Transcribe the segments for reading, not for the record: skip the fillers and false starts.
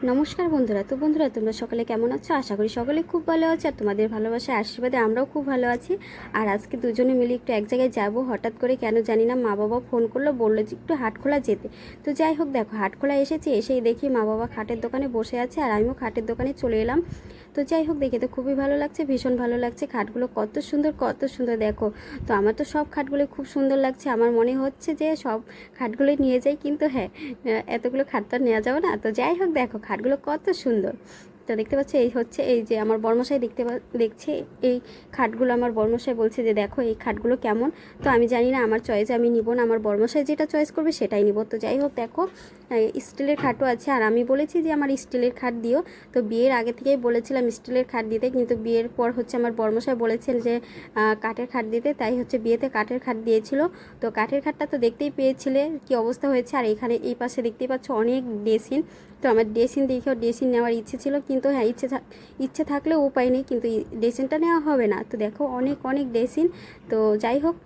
নমস্কার বন্ধুরা। তো বন্ধুরা, তোমরা সকলে কেমন আছো? আশা করি সকলে খুব ভালো আছে। আর তোমাদের ভালোবাসা আশীর্বাদে আমরাও খুব ভালো আছি। আর আজকে দুজনে মিলে একটু এক জায়গায় যাব, হঠাৎ করে কেন জানি না মা বাবা ফোন করলো, বললো যে একটু হাটখোলা যেতে। তো যাই হোক, দেখো হাটখোলা এসেছি, এসেই দেখি মা বাবা খাটের দোকানে বসে আছে আর আমিও খাটের দোকানে চলে এলাম। তো যাই হোক, দেখে তো খুবই ভালো লাগছে, ভীষণ ভালো লাগছে। খাটগুলো কত সুন্দর কত সুন্দর দেখো। তো আমার তো সব খাটগুলো খুব সুন্দর লাগছে, আমার মনে হচ্ছে যে সব খাটগুলোই নিয়ে যাই, কিন্তু হ্যাঁ, এতগুলো খাট তো আর নেওয়া যাবে না। তো যাই হোক, দেখো খাটগুলো কত সুন্দর। তো দেখতে পাচ্ছ, এই হচ্ছে এই যে আমার বর্মশাই দেখছে এই খাটগুলো। আমার বর্মশাই বলছে যে দেখো এই খাটগুলো কেমন। তো আমি জানি না, আমার চয়েস আমি নিব না, আমার বর্মশাই যেটা চয়েস করবে সেটাই নিব। তো যাই হোক, দেখো স্টিলের খাটও আছে, আর আমি বলেছি যে আমার স্টিলের খাট দিও। তো বিয়ের আগে থেকেই বলেছিলাম স্টিলের খাট দিতে, কিন্তু বিয়ের পর হচ্ছে আমার বর্মশাই বলেছেন যে কাঠের খাট দিতে, তাই হচ্ছে বিয়েতে কাঠের খাট দিয়েছিল। তো কাঠের খাটটা তো দেখতেই পেয়েছিলে কি অবস্থা হয়েছে। আর এখানে এই পাশে দেখতেই পাচ্ছ অনেক ড্রেসিং। তো আমার ড্রেসিং দেখেও ড্রেসিং নেওয়ার ইচ্ছে ছিল, কিন্তু হ্যাঁ ইচ্ছে থাকলেও উপায় নেই, কিন্তু ড্রেসিংটা নেওয়া হবে না। তো দেখো অনেক অনেক ড্রেসিং। তো যাই হোক,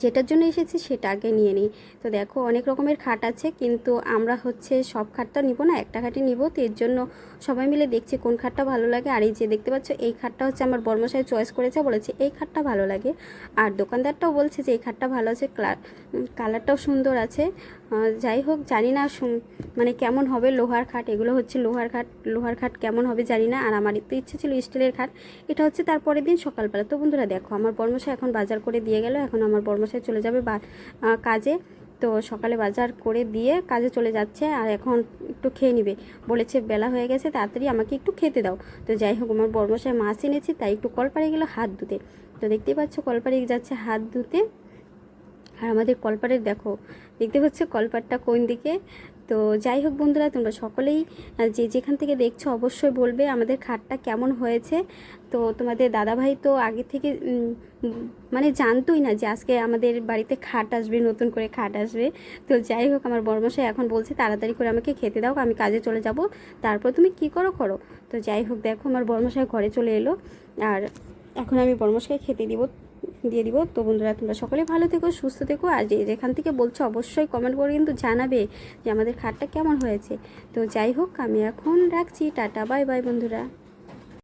যেটার জন্য এসেছি সেটা আগে নিয়ে নিই। তো দেখো অনেক রকমের খাট আছে, কিন্তু আমরা হচ্ছে সব খাটটা নিব না, একটা খাটই নিব। তো এর জন্য সবাই মিলে দেখছি কোন খাটটা ভালো লাগে। আর এই যে দেখতে পাচ্ছ এই খাটটা হচ্ছে আমার বর্মশাই চয়েস করেছে, বলেছে এই খাটটা ভালো লাগে। আর দোকানদারটাও বলছে যে এই খাটটা ভালো আছে, কালারটাও সুন্দর আছে। যাই হোক, জানি না মানে কেমন হবে লোহার খাট। এগুলো হচ্ছে লোহার খাট কেমন হবে জানি না। আর আমার তো ইচ্ছে ছিল স্টিলের খাট। এটা হচ্ছে তারপরের দিন সকালবেলা। তো বন্ধুরা দেখো, আমার বর্মশাই এখন বাজার করে দিয়ে গেল, এখন আমার বর্মশাই চলে যাবে কাজে। তো সকালে বাজার করে দিয়ে কাজে চলে যাচ্ছে, আর এখন একটু খেয়ে নিবে বলেছে, বেলা হয়ে গেছে, তাড়াতাড়ি আমাকে একটু খেতে দাও। তো যাই হোক, আমার বর্মশাই মাছ এনেছি, তাই একটু কলপাড়ে গেলো হাত ধুতে। তো দেখতেই পাচ্ছ কলপাড়ে যাচ্ছে হাত ধুতে। আর আমাদের কলপাড়ের দেখো, দেখতে পাচ্ছ কলপাড়টা কোন দিকে। তো যাই হোক বন্ধুরা, তোমরা সকলেই যে যেখান থেকে দেখছো অবশ্যই বলবে আমাদের খাটটা কেমন হয়েছে। তো তোমাদের দাদাভাই তো আগে থেকে মানে জানতোই না যে আজকে আমাদের বাড়িতে খাট আসবে, নতুন করে খাট আসবে। তো যাই হোক, আমার বর্মশাই এখন বলছে তাড়াতাড়ি করে আমাকে খেতে দাও, আমি কাজে চলে যাব, তারপর তুমি কি করো করো। তো যাই হোক, দেখো আমার বর্মশাই ঘরে চলে এলো, আর এখন আমি বর্মশাইকে খেতে দিয়ে দিব। তো বন্ধুরা, তোমরা সকলে ভালো থেকো, সুস্থ থেকো। আর যেখান থেকে বলছো অবশ্যই কমেন্ট করে কিন্তু জানাবে যে আমাদের খাটটা কেমন হয়েছে। তো যাই হোক, আমি এখন রাখছি, টাটা বাই বাই বন্ধুরা।